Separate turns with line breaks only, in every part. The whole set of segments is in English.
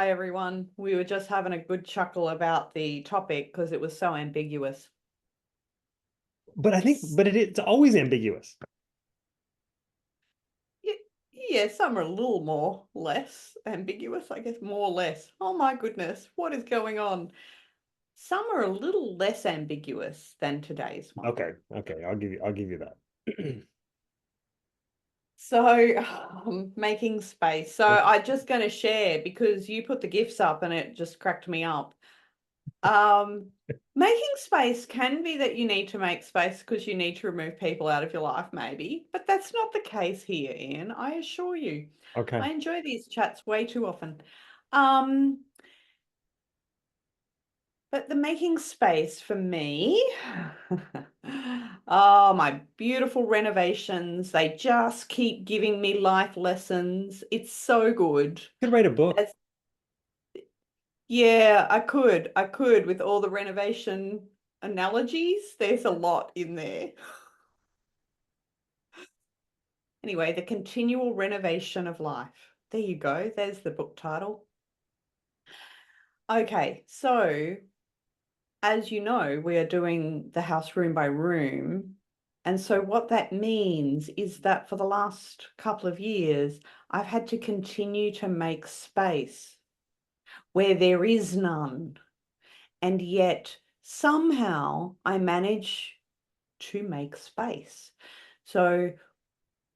Hi everyone. We were just having a good chuckle about the topic because it was so ambiguous.
But it's always ambiguous.
Yeah, some are a little more less ambiguous, I guess more or less. Oh my goodness, what is going on? Some are a little less ambiguous than today's one.
Okay, I'll give you that.
So, making space. So I'm just going to share because you put the gifts up and it just cracked me up. Um, Making space can be that you need to make space because you need to remove people out of your life, maybe, but that's not the case here, Ian. I assure you.
Okay.
I enjoy these chats way too often. Um, but the making space for me, oh, my beautiful renovations, they just keep giving me life lessons. It's so good.
You could write a book.
As, yeah, I could with all the renovation analogies. There's a lot in there. Anyway, the continual renovation of life. There you go. There's the book title. Okay, so as you know, we are doing the house room by room. And so what that means is that for the last couple of years, I've had to continue to make space where there is none. And yet somehow I manage to make space. So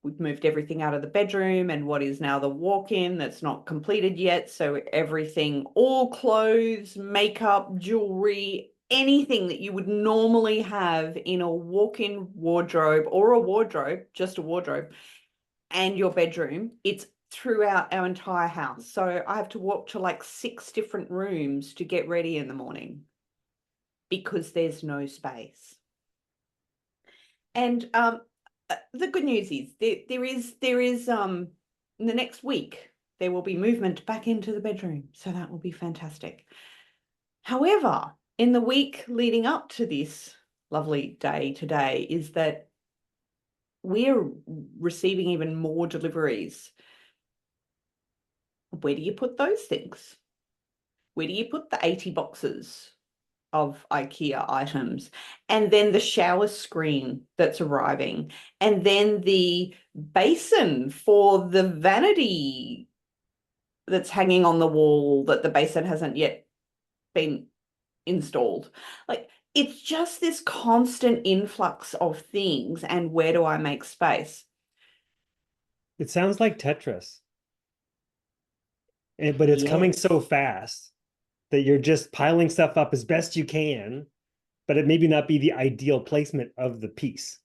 we've moved everything out of the bedroom and what is now the walk-in that's not completed yet. So everything, all clothes, makeup, jewelry, anything that you would normally have in a walk-in wardrobe or a wardrobe, just a wardrobe, and your bedroom, it's throughout our entire house. So I have to walk to like 6 different rooms to get ready in the morning because there's no space. And the good news is there is in the next week there will be movement back into the bedroom, so that will be fantastic. However, in the week leading up to this lovely day today is that we're receiving even more deliveries. Where do you put those things? Where do you put the 80 boxes of IKEA items, and then the shower screen that's arriving, and then the basin for the vanity that's hanging on the wall that the basin hasn't yet been installed. Like, it's just this constant influx of things, and where do I make space?
It sounds like Tetris, but it's coming so
Yes.
fast that you're just piling stuff up as best you can, but it maybe not be the ideal placement of the piece.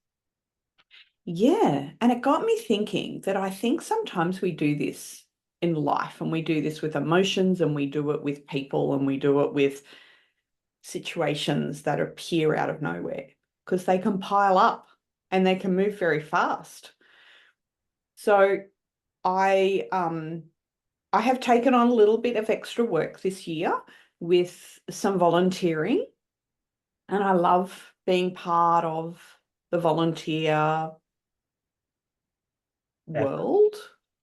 Yeah. And it got me thinking that I think sometimes we do this in life and we do this with emotions and we do it with people and we do it with situations that appear out of nowhere because they can pile up and they can move very fast. So I have taken on a little bit of extra work this year with some volunteering, and I love being part of the volunteer
Effort.
world.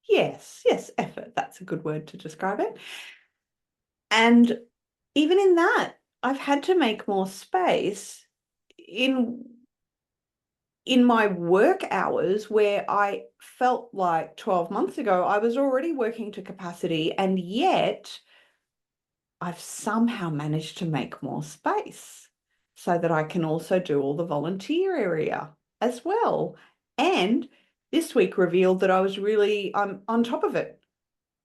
Yes, yes, effort. That's a good word to describe it. And even in that, I've had to make more space in in my work hours where I felt like 12 months ago I was already working to capacity, and yet I've somehow managed to make more space so that I can also do all the volunteer area as well. And this week revealed that I was really on top of it.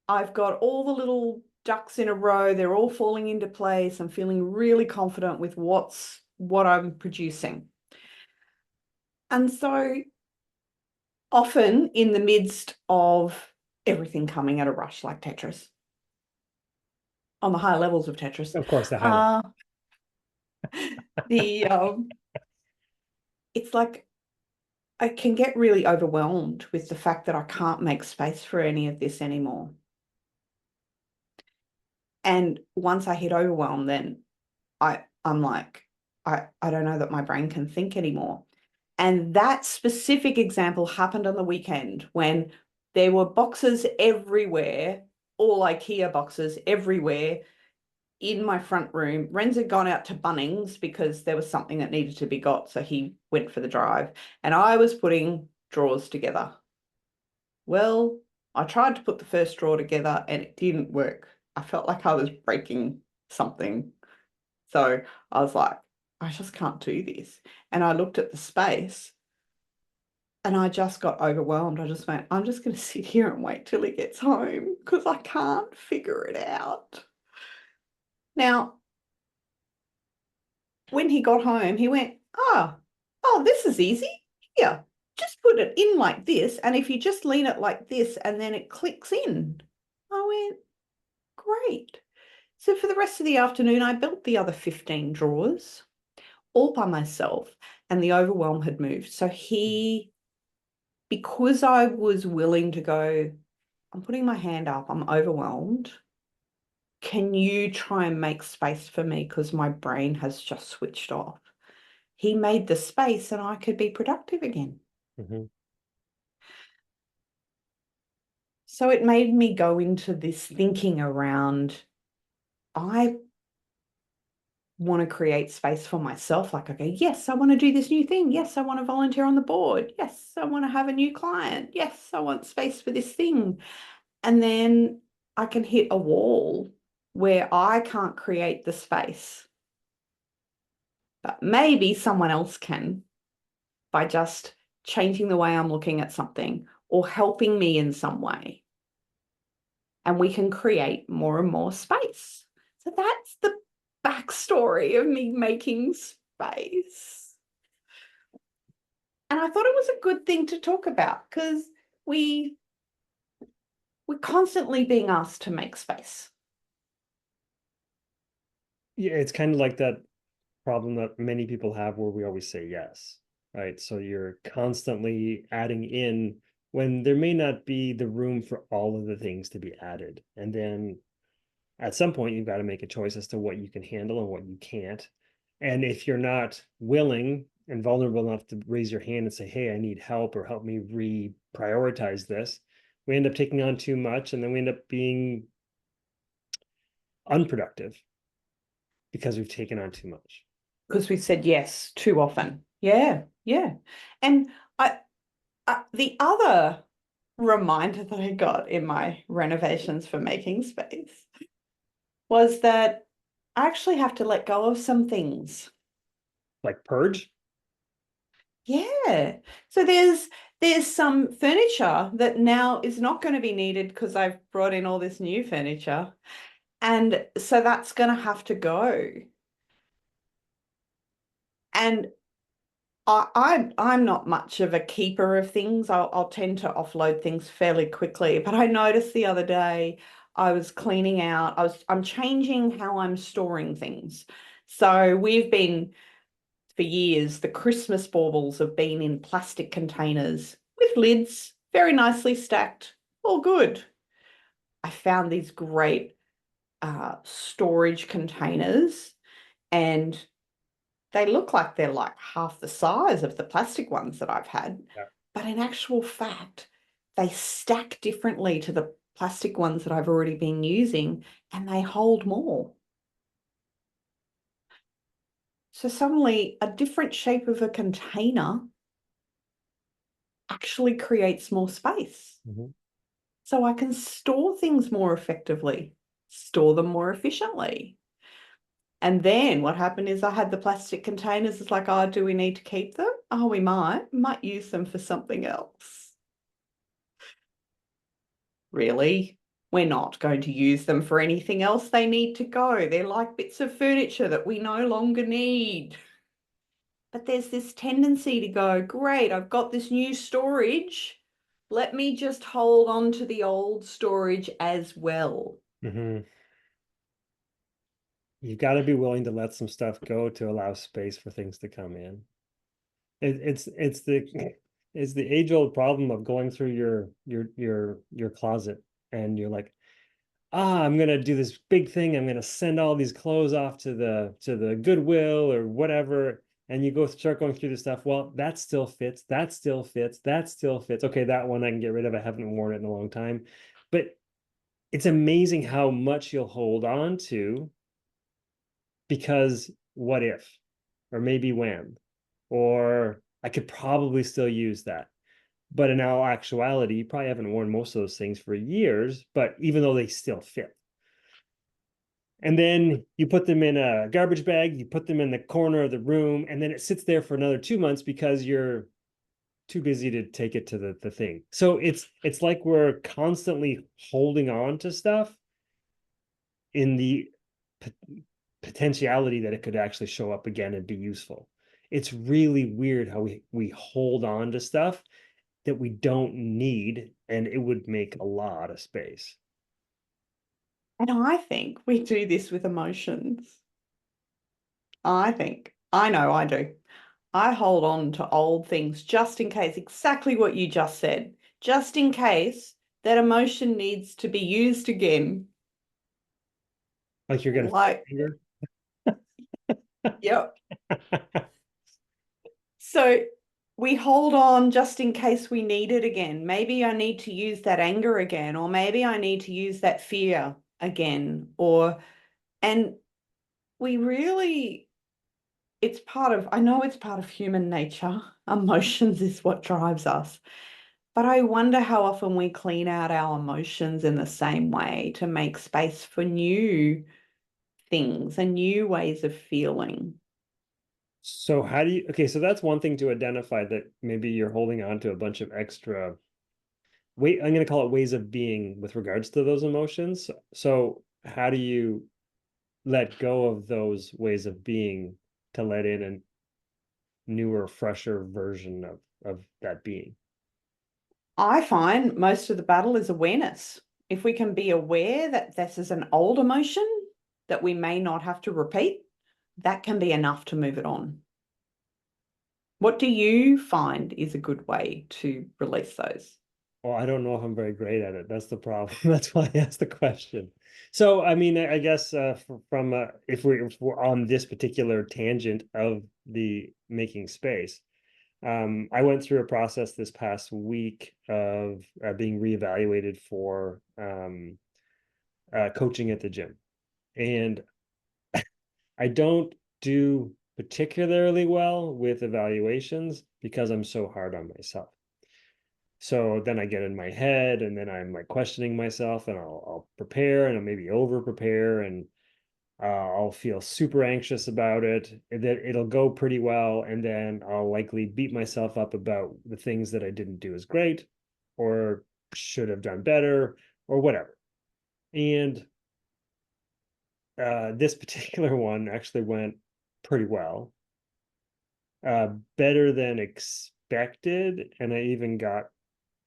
I've got all the little ducks in a row. They're all falling into place. I'm feeling really confident with what I'm producing. And so often in the midst of everything coming at a rush like Tetris, on the higher levels of Tetris,
Of course, the highlight.
uh, the it's like I can get really overwhelmed with the fact that I can't make space for any of this anymore. And once I hit overwhelm, then I'm like, I don't know that my brain can think anymore. And that specific example happened on the weekend when there were boxes everywhere, all IKEA boxes everywhere in my front room. Renz had gone out to Bunnings because there was something that needed to be got, so he went for the drive, and I was putting drawers together. Well, I tried to put the first drawer together and it didn't work. I felt like I was breaking something. So I was like, I just can't do this. And I looked at the space and I just got overwhelmed. I just went, I'm just going to sit here and wait till he gets home because I can't figure it out. Now, when he got home, he went, oh, this is easy. Here, just put it in like this. And if you just lean it like this and then it clicks in. I went, great. So for the rest of the afternoon, I built the other 15 drawers all by myself, and the overwhelm had moved. So because I was willing to go, I'm putting my hand up, I'm overwhelmed. Can you try and make space for me? Because my brain has just switched off. He made the space and I could be productive again.
Mm-hmm.
So it made me go into this thinking around, I want to create space for myself. Like, okay, yes, I want to do this new thing. Yes, I want to volunteer on the board. Yes, I want to have a new client. Yes, I want space for this thing. And then I can hit a wall where I can't create the space. But maybe someone else can by just changing the way I'm looking at something or helping me in some way. And we can create more and more space. So that's the backstory of me making space. And I thought it was a good thing to talk about because we're constantly being asked to make space.
Yeah, it's kind of like that problem that many people have where we always say yes, right? So you're constantly adding in when there may not be the room for all of the things to be added. And then at some point, you've got to make a choice as to what you can handle and what you can't. And if you're not willing and vulnerable enough to raise your hand and say, hey, I need help or help me reprioritize this, we end up taking on too much and then we end up being unproductive because we've taken on too much.
Because we said yes too often. Yeah, yeah. And the other reminder that I got in my renovations for making space was that I actually have to let go of some things.
Like purge?
Yeah. So there's some furniture that now is not going to be needed because I've brought in all this new furniture. And so that's going to have to go. And I'm not much of a keeper of things. I'll tend to offload things fairly quickly. But I noticed the other day I was cleaning out. I'm changing how I'm storing things. So we've been for years, the Christmas baubles have been in plastic containers with lids, very nicely stacked, all good. I found these great storage containers and they look like they're like half the size of the plastic ones that I've had.
Yeah.
But in actual fact, they stack differently to the plastic ones that I've already been using and they hold more. So suddenly a different shape of a container actually creates more space.
Mm-hmm.
So I can store things more effectively, store them more efficiently. And then what happened is I had the plastic containers. It's like, oh, do we need to keep them? Oh, we might use them for something else. Really? We're not going to use them for anything else. They need to go. They're like bits of furniture that we no longer need. But there's this tendency to go, great, I've got this new storage. Let me just hold on to the old storage as well.
Mm-hmm. You've got to be willing to let some stuff go to allow space for things to come in. It's the age-old problem of going through your closet and you're like, I'm gonna do this big thing. I'm gonna send all these clothes off to the Goodwill or whatever. And you start going through the stuff. Well, that still fits. That still fits. That still fits. Okay, that one I can get rid of. I haven't worn it in a long time. But it's amazing how much you'll hold on to because what if, or maybe when, or I could probably still use that. But in all actuality, you probably haven't worn most of those things for years, but even though they still fit. And then you put them in a garbage bag, you put them in the corner of the room, and then it sits there for another 2 months because you're too busy to take it to the thing. So it's like we're constantly holding on to stuff in the potentiality that it could actually show up again and be useful. It's really weird how we hold on to stuff that we don't need, and it would make a lot of space.
And I think we do this with emotions. I know I do. I hold on to old things just in case, exactly what you just said, just in case that emotion needs to be used again.
Like you're gonna
Like,
anger.
yep. So we hold on just in case we need it again. Maybe I need to use that anger again, or maybe I need to use that fear again, and we really, I know it's part of human nature. Emotions is what drives us. But I wonder how often we clean out our emotions in the same way to make space for new things and new ways of feeling.
So how do you, okay, so that's one thing to identify that maybe you're holding on to a bunch of extra wait, I'm going to call it ways of being with regards to those emotions. So how do you let go of those ways of being to let in a newer, fresher version of that being?
I find most of the battle is awareness. If we can be aware that this is an old emotion that we may not have to repeat, that can be enough to move it on. What do you find is a good way to release those?
Well, I don't know if I'm very great at it. That's the problem. That's why I asked the question. So, I mean, I guess from if we're on this particular tangent of the making space, I went through a process this past week of being reevaluated for coaching at the gym, and I don't do particularly well with evaluations because I'm so hard on myself. So then I get in my head and then I'm like questioning myself and I'll prepare and I'll maybe over prepare and I'll feel super anxious about it. And then it'll go pretty well. And then I'll likely beat myself up about the things that I didn't do as great or should have done better or whatever. And this particular one actually went pretty well, better than expected. And I even got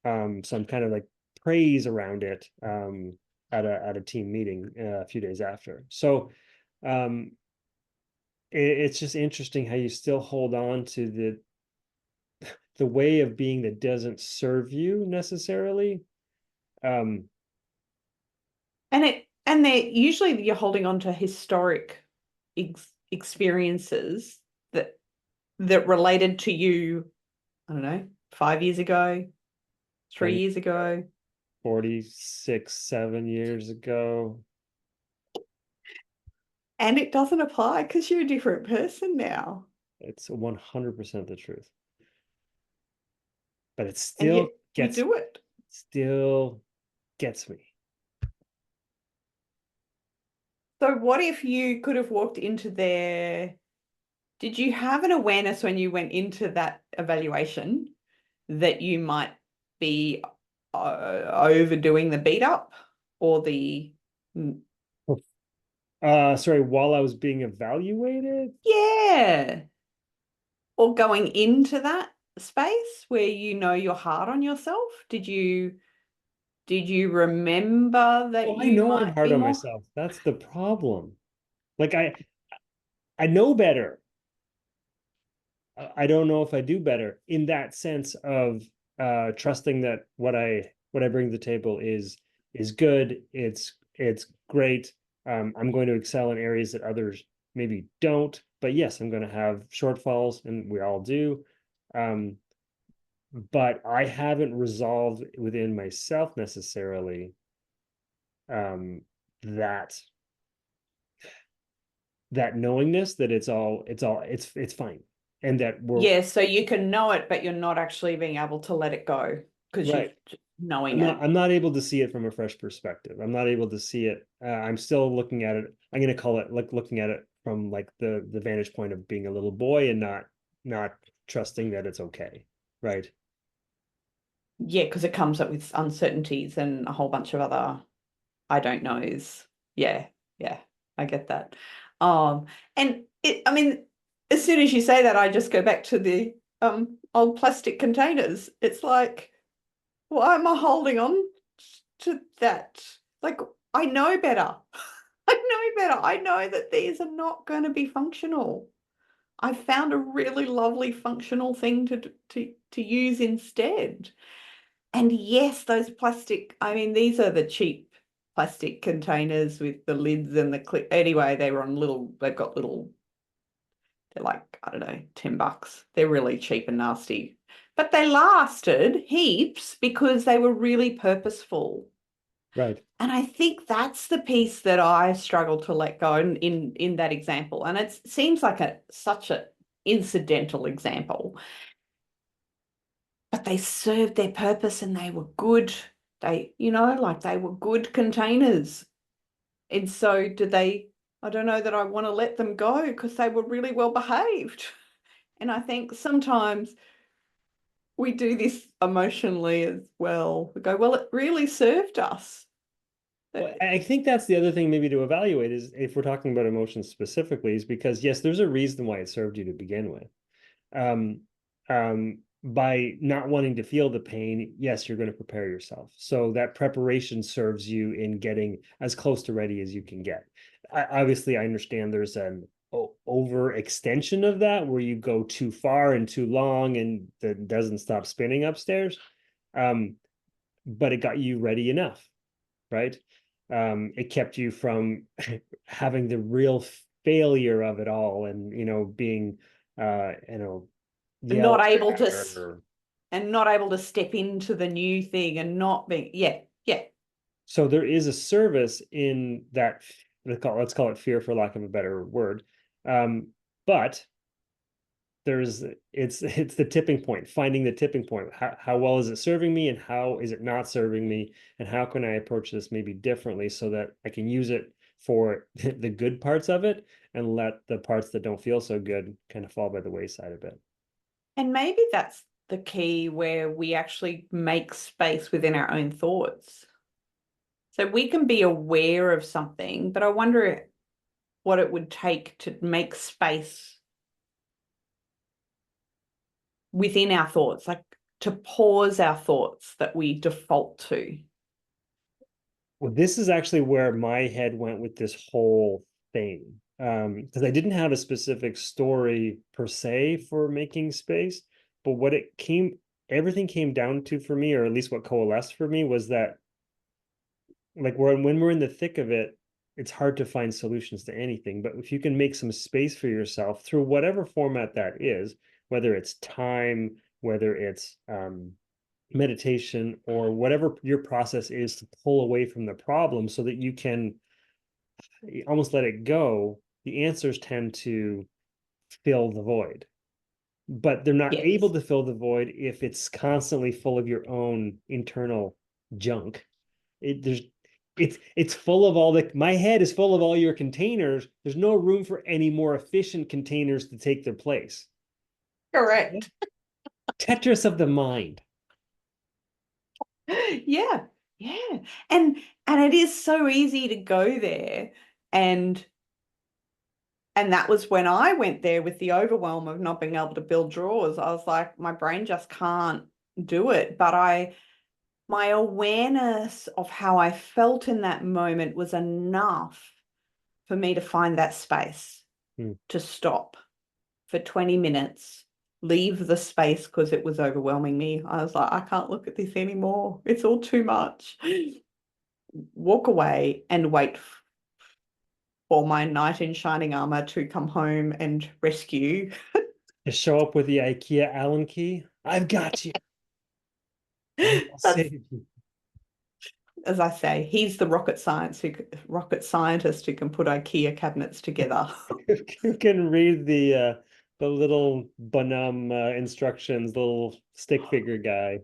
some kind of like praise around it at a team meeting a few days after. So um, it's just interesting how you still hold on to the way of being that doesn't serve you necessarily. Um,
And they're usually you're holding on to historic experiences that related to you, I don't know, 5 years ago,
20,
3 years ago.
46, 7 years ago.
And it doesn't apply because you're a different person now.
It's 100% the truth. But it
And
still
yet we
gets
do it.
still gets me.
So what if you could have walked into there? Did you have an awareness when you went into that evaluation that you might be overdoing the beat up or the,
Sorry, while I was being evaluated.
yeah, or going into that space where you know you're hard on yourself? Did you remember that
Oh, I
you
know I'm
might
hard
be
on
more?
myself. That's the problem. Like I know better. I don't know if I do better in that sense of trusting that what I bring to the table is good. It's great. I'm going to excel in areas that others maybe don't. But yes, I'm going to have shortfalls, and we all do. Um, but I haven't resolved within myself necessarily um, that that knowingness that it's fine, and that we're
Yeah, so you can know it, but you're not actually being able to let it go because you've
right.
knowing it.
I'm not able to see it from a fresh perspective. I'm not able to see it. I'm still looking at it. I'm going to call it like looking at it from like the vantage point of being a little boy and not trusting that it's okay. Right.
Yeah, because it comes up with uncertainties and a whole bunch of other I don't knows. Yeah, yeah, I get that. And I mean, as soon as you say that, I just go back to the old plastic containers. It's like, why am I holding on to that? Like, I know better. I know better. I know that these are not going to be functional. I found a really lovely functional thing to use instead. And yes, those plastic, I mean, these are the cheap plastic containers with the lids and the clip. Anyway, they were on little, they've got little, they're like, I don't know, $10. They're really cheap and nasty. But they lasted heaps because they were really purposeful.
Right.
And I think that's the piece that I struggle to let go in that example. And it seems like such an incidental example, but they served their purpose and they were good. Like they were good containers. And so I don't know that I want to let them go because they were really well behaved. And I think sometimes we do this emotionally as well. We go, well, it really served us.
Well, I think that's the other thing maybe to evaluate is if we're talking about emotions specifically, is because yes, there's a reason why it served you to begin with. um, by not wanting to feel the pain, yes, you're going to prepare yourself. So that preparation serves you in getting as close to ready as you can get. Obviously, I understand there's an overextension of that where you go too far and too long and that doesn't stop spinning upstairs. Um, but it got you ready enough, right? It kept you from having the real failure of it all and being
Not
yelled
able
at
to
or
and not able to step into the new thing and not being, yeah, yeah.
so there is a service in that. Let's call it fear for lack of a better word. But it's the tipping point, finding the tipping point. How well is it serving me and how is it not serving me, and how can I approach this maybe differently so that I can use it for the good parts of it and let the parts that don't feel so good kind of fall by the wayside a bit.
And maybe that's the key where we actually make space within our own thoughts. So we can be aware of something, but I wonder what it would take to make space within our thoughts, like to pause our thoughts that we default to.
Well, this is actually where my head went with this whole thing. Because I didn't have a specific story per se for making space, but everything came down to for me, or at least what coalesced for me, was that like when we're in the thick of it, it's hard to find solutions to anything. But if you can make some space for yourself through whatever format that is, whether it's time, whether it's meditation, or whatever your process is to pull away from the problem so that you can almost let it go, the answers tend to fill the void. But they're not able
Yes.
to fill the void if it's constantly full of your own internal junk. There's it's full of my head is full of all your containers. There's no room for any more efficient containers to take their place.
Correct.
Tetris of the mind.
Yeah. Yeah. And it is so easy to go there and that was when I went there with the overwhelm of not being able to build drawers. I was like, my brain just can't do it. But my awareness of how I felt in that moment was enough for me to find that space
Hmm.
to stop for 20 minutes, leave the space because it was overwhelming me. I was like, I can't look at this anymore. It's all too much. Walk away and wait for my knight in shining armor to come home and rescue.
To show up with the IKEA Allen key. I've got you. I will
That's
save you.
as I say, he's the rocket scientist who can put IKEA cabinets together.
You can read the little Bonum instructions, little stick figure guy.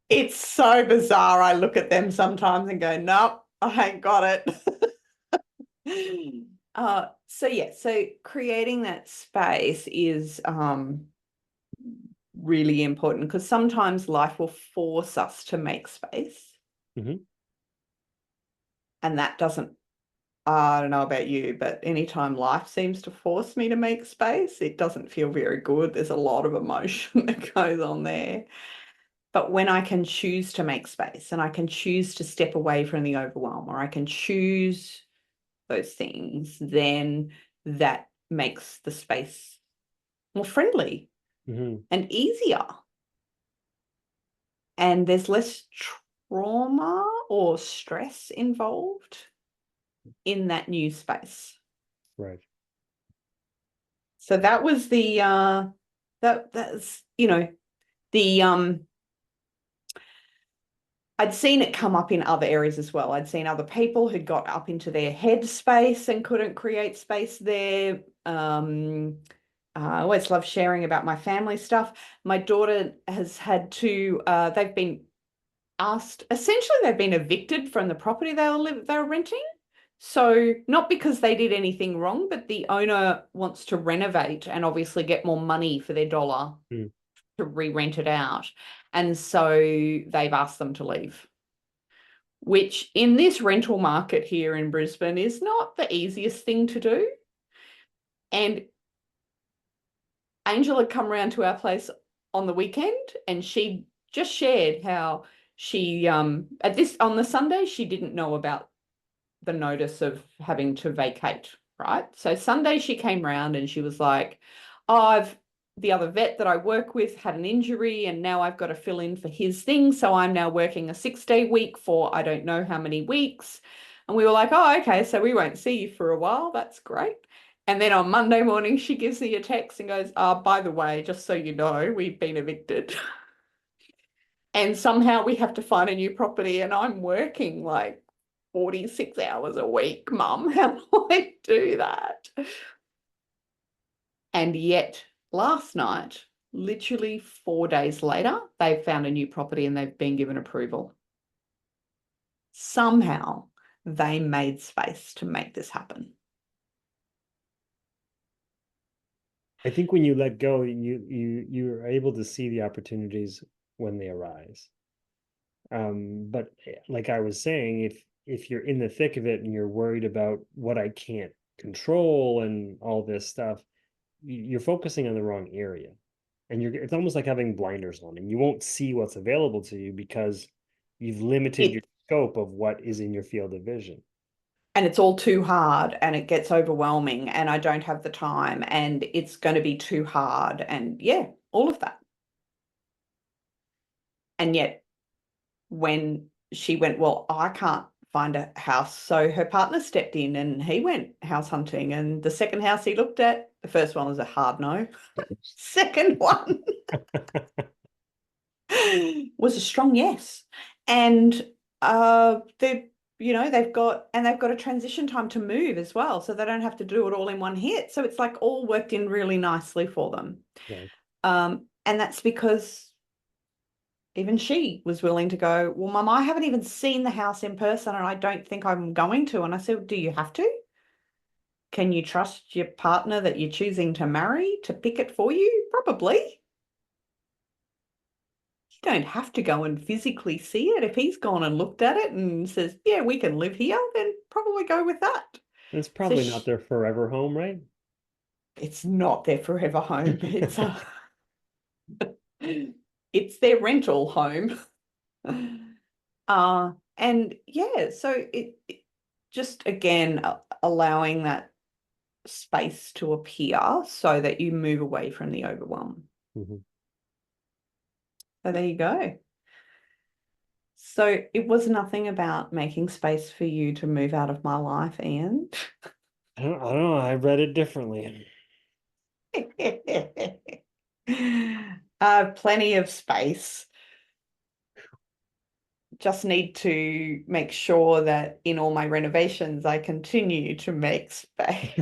It's so bizarre. I look at them sometimes and go, nope, I ain't got it. So yeah, so creating that space is really important because sometimes life will force us to make space.
Mm-hmm.
And that doesn't, I don't know about you, but anytime life seems to force me to make space, it doesn't feel very good. There's a lot of emotion that goes on there. But when I can choose to make space and I can choose to step away from the overwhelm, or I can choose those things, then that makes the space more friendly
Mm-hmm.
and easier. And there's less trauma or stress involved in that new space.
Right.
So that was that's the I'd seen it come up in other areas as well. I'd seen other people who'd got up into their head space and couldn't create space there. I always love sharing about my family stuff. My daughter has had to, they've been asked, essentially they've been evicted from the property they were renting. So not because they did anything wrong, but the owner wants to renovate and obviously get more money for their dollar to re-rent it out. And so they've asked them to leave, which in this rental market here in Brisbane is not the easiest thing to do. And Angel had come around to our place on the weekend and she just shared how she on the Sunday she didn't know about the notice of having to vacate, right? So Sunday she came around and she was like, oh, the other vet that I work with had an injury and now I've got to fill in for his thing. So I'm now working a 6-day week for I don't know how many weeks. And we were like, oh, okay, so we won't see you for a while. That's great. And then on Monday morning, she gives me a text and goes, by the way, just so you know, we've been evicted. And somehow we have to find a new property and I'm working like 46 hours a week, Mum. How do I do that? And yet last night, literally 4 days later, they've found a new property and they've been given approval. Somehow they made space to make this happen.
I think when you let go, you're able to see the opportunities when they arise. But like I was saying, if you're in the thick of it and you're worried about what I can't control and all this stuff, you're focusing on the wrong area. And it's almost like having blinders on, and you won't see what's available to you because you've limited your scope of what is in your field of vision.
And it's all too hard and it gets overwhelming and I don't have the time and it's going to be too hard and yeah, all of that. And yet when she went, well, I can't find a house. So her partner stepped in and he went house hunting. And the second house he looked at, the first one was a hard no. Second one was a strong yes. And they've got a transition time to move as well. So they don't have to do it all in one hit. So it's like all worked in really nicely for them.
Right.
And that's because even she was willing to go, well, Mum, I haven't even seen the house in person and I don't think I'm going to. And I said, do you have to? Can you trust your partner that you're choosing to marry to pick it for you? Probably. You don't have to go and physically see it. If he's gone and looked at it and says, yeah, we can live here, then probably go with that.
It's probably not their forever home, right?
It's not their forever home. It's their rental home. And yeah, so it just again allowing that space to appear so that you move away from the overwhelm.
Mm-hmm.
So there you go. So it was nothing about making space for you to move out of my life, Ian.
I don't know. I read it differently.
Plenty of space. just need to make sure that in all my renovations, I continue to make space.